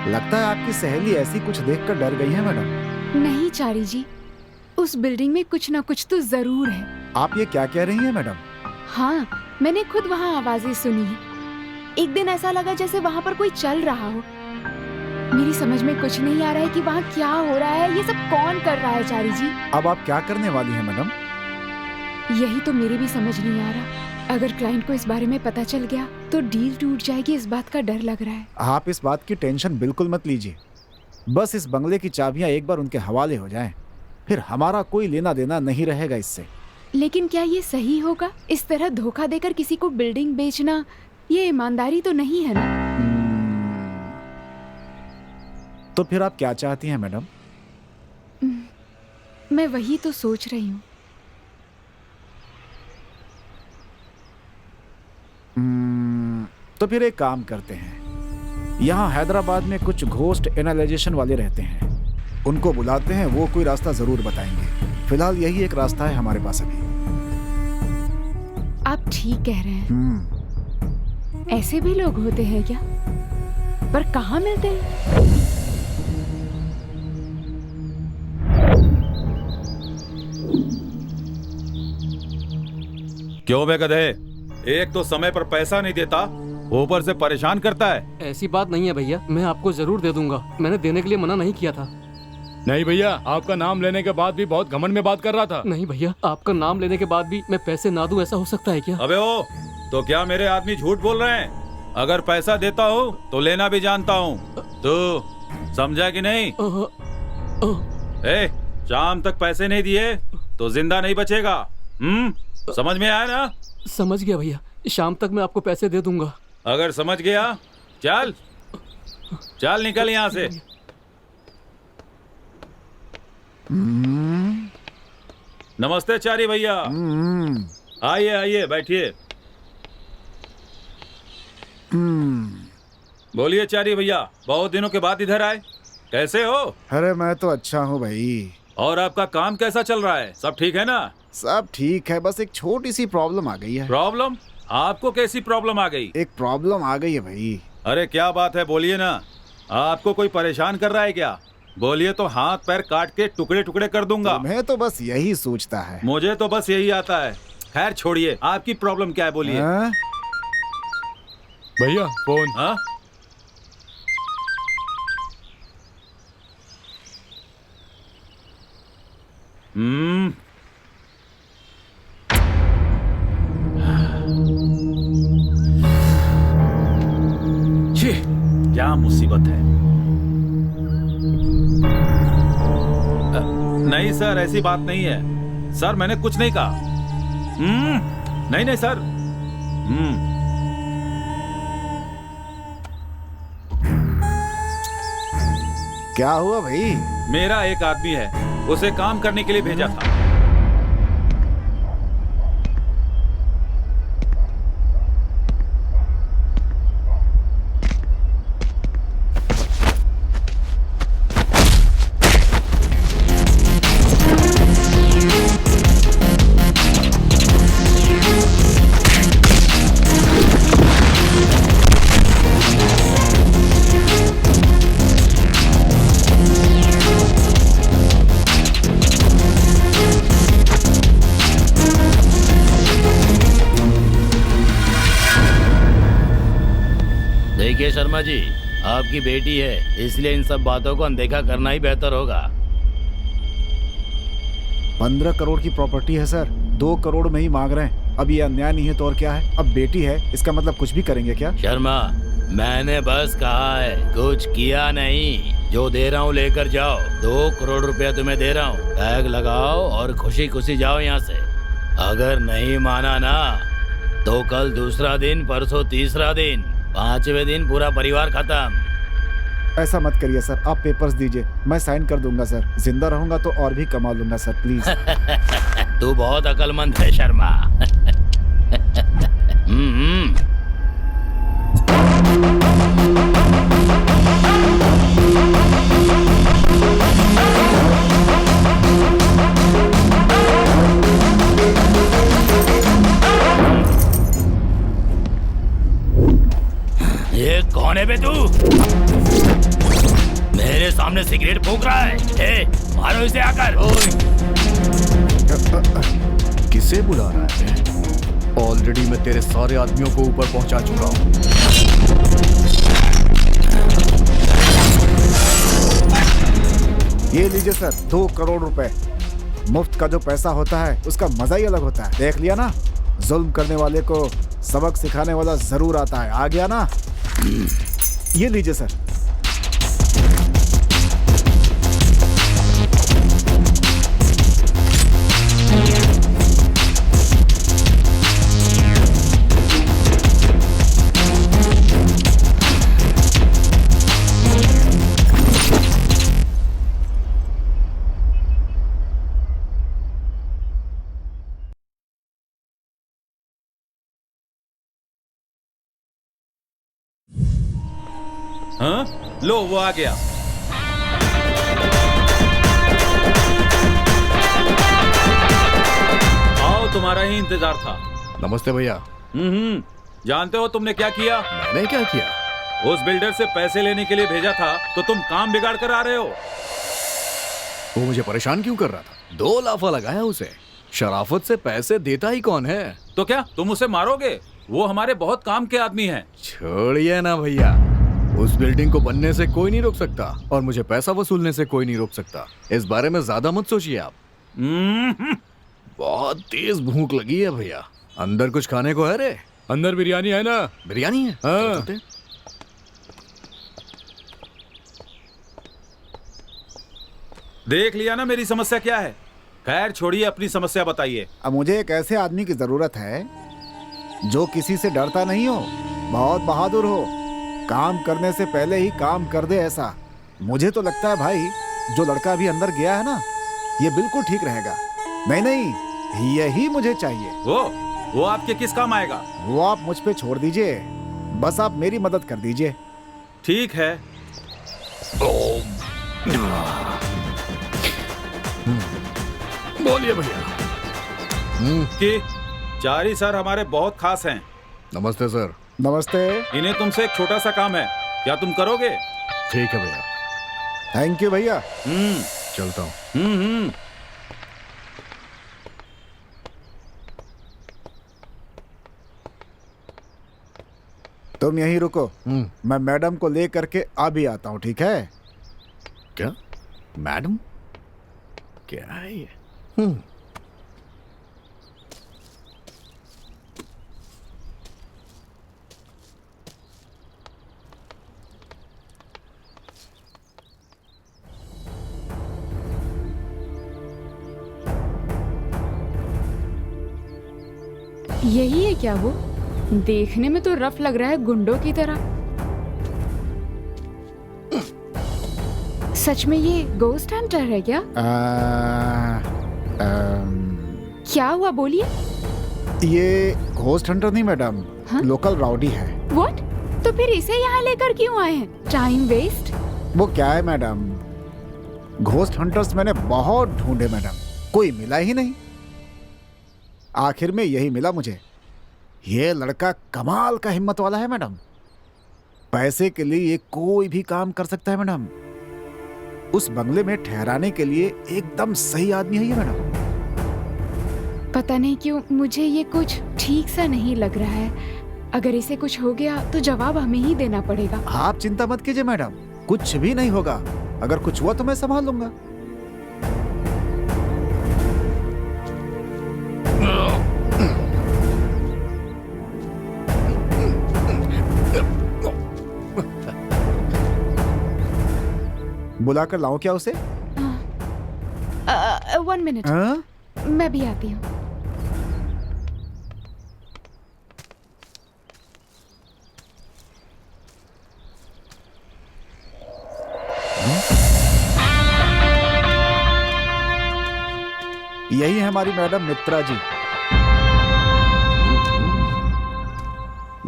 लगता है आपकी सहेली ऐसी कुछ देखकर डर गई है मैडम। नहीं चारी जी, उस बिल्डिंग में कुछ ना कुछ तो जरूर है। आप ये क्या कह रही हैं मैडम? हाँ, मैंने खुद वहाँ आवाजें सुनी है। एक दिन ऐसा लगा जैसे वहाँ पर कोई चल रहा हो। मेरी समझ में कुछ नहीं आ रहा है कि वहाँ क्या हो रहा है, ये सब कौन कर रहा है चारी जी। अब आप क्या करने वाली हैं मैडम? यही तो मेरी भी समझ नहीं आ रहा। अगर क्लाइंट को इस बारे में पता चल गया तो डील टूट जाएगी, इस बात का डर लग रहा है। आप इस बात की टेंशन बिल्कुल मत लीजिए। बस इस बंगले की चाबियां एक बार उनके हवाले हो जाएं, फिर हमारा कोई लेना देना नहीं रहेगा इससे। लेकिन क्या ये सही होगा? इस तरह धोखा देकर किसी को बिल्डिंग बेचना, ये ईमानदारी तो नहीं है ना? तो फिर आप क्या चाहती हैं मैडम? मैं वही तो सोच रही हूँ। तो फिर एक काम करते हैं, यहाँ हैदराबाद में कुछ घोस्ट एनालाइजेशन वाले रहते हैं, उनको बुलाते हैं, वो कोई रास्ता जरूर बताएंगे। फिलहाल यही एक रास्ता है हमारे पास अभी। आप ठीक कह रहे हैं। ऐसे भी लोग होते हैं क्या? पर कहाँ मिलते हैं? क्यों बे गधे, एक तो समय पर पैसा नहीं देता, ऊपर से परेशान करता है। ऐसी बात नहीं है भैया, मैं आपको जरूर दे दूंगा। मैंने देने के लिए मना नहीं किया था। नहीं भैया, आपका नाम लेने के बाद भी बहुत घमंड में बात कर रहा था। नहीं भैया, आपका नाम लेने के बाद भी मैं पैसे ना दूं, ऐसा हो सकता है क्या? अबे ओ, तो क्या मेरे आदमी झूठ बोल रहे हैं? अगर पैसा देता हूँ तो लेना भी जानता हूँ। तू समझा कि नहीं? शाम तक पैसे नहीं दिए तो जिंदा नहीं बचेगा। समझ में आया ना? समझ गया भैया, शाम तक मैं आपको पैसे दे दूंगा। अगर समझ गया, चल चल निकल यहाँ से। नमस्ते चारी भैया। आइए आइए, बैठिए। बोलिए चारी भैया, बहुत दिनों के बाद इधर आए, कैसे हो? अरे मैं तो अच्छा हूँ भाई। और आपका काम कैसा चल रहा है? सब ठीक है ना? सब ठीक है, बस एक छोटी सी प्रॉब्लम आ गई है। प्रॉब्लम? आपको कैसी प्रॉब्लम आ गई? एक प्रॉब्लम आ गई है भाई। अरे क्या बात है, बोलिए ना। आपको कोई परेशान कर रहा है क्या? बोलिए तो हाथ पैर काट के टुकड़े टुकड़े कर दूंगा। मैं तो बस यही सोचता है। मुझे तो बस यही आता है। खैर छोड़िए, आपकी प्रॉब्लम क्या है, बोलिए। भैया फोन। हाँ? छी, क्या मुसीबत है। नहीं सर, ऐसी बात नहीं है सर, मैंने कुछ नहीं कहा। नहीं नहीं सर। क्या हुआ भाई? मेरा एक आदमी है, उसे काम करने के लिए भेजा था। देखिए शर्मा जी, आपकी बेटी है, इसलिए इन सब बातों को अनदेखा करना ही बेहतर होगा। 15 करोड़ की प्रॉपर्टी है सर, 2 करोड़ में ही मांग रहे हैं। अब ये अन्याय नहीं है तो और क्या है? अब बेटी है, इसका मतलब कुछ भी करेंगे क्या? शर्मा, मैंने बस कहा है, कुछ किया नहीं। जो दे रहा हूँ लेकर जाओ। 2 करोड़ रुपया तुम्हें दे रहा हूँ, टैग लगाओ और खुशी खुशी जाओ यहाँ से। अगर नहीं माना ना तो कल दूसरा दिन, परसों तीसरा दिन, 5वें दिन पूरा परिवार खत्म। ऐसा मत करिए सर, आप पेपर्स दीजिए, मैं साइन कर दूंगा सर। जिंदा रहूंगा तो और भी कमा लूंगा सर, प्लीज। तू बहुत अक्लमंद है शर्मा। ये कौन है बे तू? मेरे सामने सिगरेट फूंक रहा है। ए, मारो इसे आकर। किसे बुला रहा है? ऑलरेडी मैं तेरे सारे आदमियों को ऊपर पहुंचा चुका हूं। ये लीजिए सर, 2 करोड़ रुपए। मुफ्त का जो पैसा होता है उसका मजा ही अलग होता है। देख लिया ना, जुल्म करने वाले को सबक सिखाने वाला जरूर आता है। आ गया ना? ये लीजिए सर। हाँ, लो वो आ गया। आओ, तुम्हारा ही इंतजार था। नमस्ते भैया। जानते हो तुमने क्या किया? मैंने क्या किया? उस बिल्डर से पैसे लेने के लिए भेजा था तो तुम काम बिगाड़ कर आ रहे हो। वो मुझे परेशान क्यों कर रहा था? 2 लाफा लगाया उसे। शराफत से पैसे देता ही कौन है? तो क्या तुम उसे मारोगे? वो हमारे बहुत काम के आदमी हैं। छोड़िए ना भैया, उस बिल्डिंग को बनने से कोई नहीं रोक सकता और मुझे पैसा वसूलने से कोई नहीं रोक सकता। इस बारे में ज्यादा मत सोचिए आप। बहुत तेज भूख लगी है भैया। अंदर कुछ खाने को है रे? अंदर बिरयानी है ना? बिरयानी है? हाँ। चलते हैं। देख लिया ना मेरी समस्या क्या है। खैर छोड़िए, अपनी समस्या बताइए। अब मुझे एक ऐसे आदमी की जरूरत है जो किसी से डरता नहीं हो, बहुत बहादुर हो, काम करने से पहले ही काम कर दे ऐसा। मुझे तो लगता है भाई, जो लड़का अभी अंदर गया है ना, ये बिल्कुल ठीक रहेगा। नहीं नहीं, यही मुझे चाहिए। वो आपके किस काम आएगा? वो आप मुझ पे छोड़ दीजिए, बस आप मेरी मदद कर दीजिए। ठीक है। बोलिए भैया। कि चारी सर हमारे बहुत खास हैं। नमस्ते सर। नमस्ते। इन्हें तुमसे एक छोटा सा काम है, क्या तुम करोगे? ठीक है भैया। थैंक यू भैया। चलता हूँ। तुम यहीं रुको, मैं मैडम को ले करके अभी आता हूँ, ठीक है? क्या? मैडम? क्या है ये? यही है क्या वो? देखने में तो रफ लग रहा है, गुंडों की तरह। सच में ये गोस्ट हंटर है क्या? क्या हुआ, बोलिए। ये घोस्ट हंटर नहीं मैडम, हाँ? लोकल राउडी है। व्हाट? तो फिर इसे यहाँ लेकर क्यों आए हैं? Time waste. वो क्या है मैडम, घोस्ट हंटर्स मैंने बहुत ढूंढे मैडम, कोई मिला ही नहीं। आखिर में यही मिला मुझे। ये लड़का कमाल का हिम्मत वाला है मैडम। पैसे के लिए ये कोई भी काम कर सकता है मैडम। उस बंगले में ठहराने के लिए एकदम सही आदमी है ये मैडम। पता नहीं क्यों मुझे ये कुछ ठीक सा नहीं लग रहा है। अगर इसे कुछ हो गया तो जवाब हमें ही देना पड़ेगा। आप चिंता मत कीजिए मैडम, कुछ भी नहीं होगा। अगर कुछ हुआ तो मैं संभाल लूंगा। बुलाकर लाऊं क्या उसे? 1 मिनट, हाँ? मैं भी आती हूँ। यही है हमारी मैडम मित्रा जी।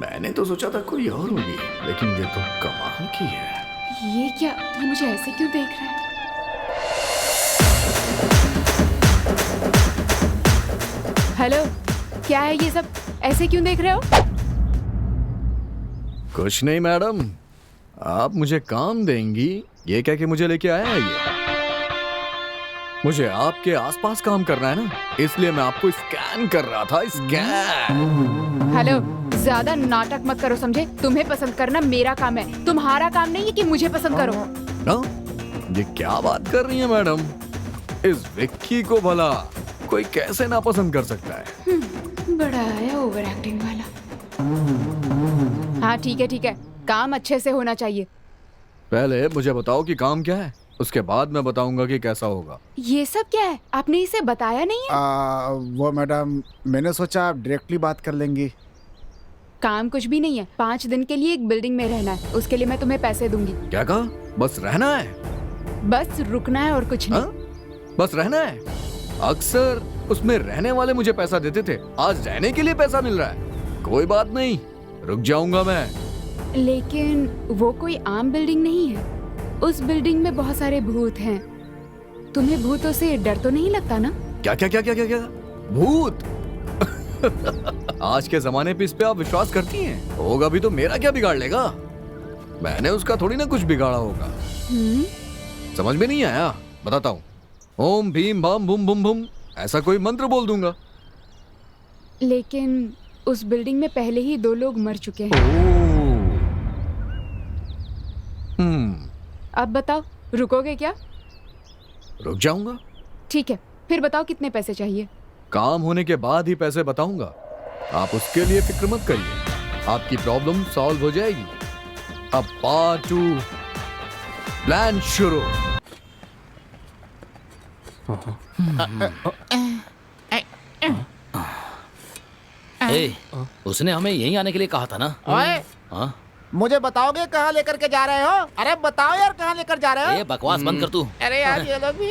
मैंने तो सोचा था कोई और होगी, लेकिन ये तो कमाल की है। ये क्या? ये मुझे ऐसे क्यों देख रहा है? हेलो, क्या है ये सब? ऐसे क्यों देख रहे हो? कुछ नहीं मैडम, आप मुझे काम देंगी ये क्या कि मुझे लेके आया है ये? मुझे आपके आसपास काम करना है ना, इसलिए मैं आपको स्कैन कर रहा था। स्कैन। हेलो, ज्यादा नाटक मत करो, समझे? तुम्हें पसंद करना मेरा काम है, तुम्हारा काम नहीं है कि मुझे पसंद करो। ना, ये क्या बात कर रही है मैडम? इस विक्की को भला कोई कैसे नापसंद कर सकता है? बड़ा है ओवर एक्टिंग वाला। हाँ ठीक है, काम अच्छे से होना चाहिए। पहले मुझे बताओ कि काम क्या है, उसके बाद मैं बताऊंगा कि कैसा होगा। ये सब क्या है? आपने इसे बताया नहीं है? वो मैडम, मैंने सोचा आप डायरेक्टली बात कर लेंगी। काम कुछ भी नहीं है, 5 दिन के लिए एक बिल्डिंग में रहना है, उसके लिए मैं तुम्हें पैसे दूंगी। क्या कहा? बस रहना है? बस रुकना है और कुछ नहीं। हाँ? बस रहना है? अक्सर उसमें रहने वाले मुझे पैसा देते थे, आज रहने के लिए पैसा मिल रहा है। कोई बात नहीं, रुक जाऊंगा मैं। लेकिन वो कोई आम बिल्डिंग नहीं है, उस बिल्डिंग में बहुत सारे भूत हैं। तुम्हें भूतों से डर तो नहीं लगता ना? क्या क्या क्या क्या क्या क्या? भूत? आज के जमाने पे इस पे आप विश्वास करती हैं? होगा भी तो मेरा क्या बिगाड़ लेगा? मैंने उसका थोड़ी ना कुछ बिगाड़ा होगा। समझ में नहीं आया? बताता हूँ। ओम भीम भाम भूम भूम भूम, ऐसा कोई मंत्र बोल दूंगा। लेकिन उस बिल्डिंग में पहले ही 2 लोग मर चुके हैं। अब बताओ, रुकोगे क्या? रुक जाऊंगा। ठीक है, फिर बताओ कितने पैसे चाहिए? काम होने के बाद ही पैसे बताऊंगा, आप उसके लिए फिक्र मत करिए, आपकी प्रॉब्लम सॉल्व हो जाएगी। अब पार्ट 2 प्लान शुरू। ए, उसने हमें यहीं आने के लिए कहा था ना? ओए, हाँ? मुझे बताओगे कहाँ लेकर के जा रहे हो? अरे बताओ यार, कहाँ लेकर जा रहे हो? ए, बकवास बंद कर तू। अरे यार ये लोग भी।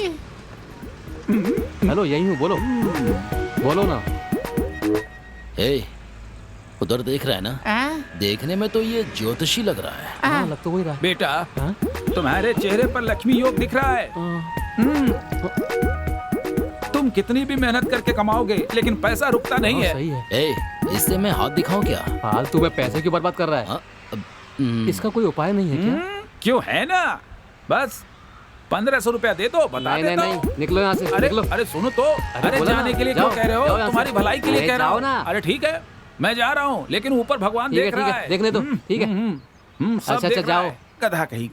हेलो, यही हूँ, बोलो बोलो ना। ए, उधर देख रहा है ना? देखने में तो ये ज्योतिषी लग रहा है। हाँ, लग तो वही रहा है। बेटा, हाँ? तुम्हारे चेहरे पर लक्ष्मी योग दिख रहा है। तुम कितनी भी मेहनत करके कमाओगे, लेकिन पैसा रुकता नहीं हाँ, है। सही है। ए, इससे मैं हाथ दिखाऊं क्या? फालतू में पैसे क्यों बर्बाद कर रहा है? हाँ? इसका कोई उपाय नहीं है क्या? क्यों, है ना? बस 1500 रुपया दे दो, बता नहीं देता नहीं हूँ। नहीं, निकलो यहाँ से, अरे निकलो। अरे सुनो तो, अरे बोलो जाने ना, के लिए जाओ, क्यों कह रहे हो? जाओ यहाँ तुम्हारी से। भलाई के लिए अरे कह रहा जाओ हूँ। ना। अरे ठीक है, मैं जा रहा हूँ, लेकिन ऊपर भगवान ठीक है, देख ठीक रहा है, है। देखने दो, ठीक है। सब अच्छा, देख रहा जाओ। है। गधा कहीं का।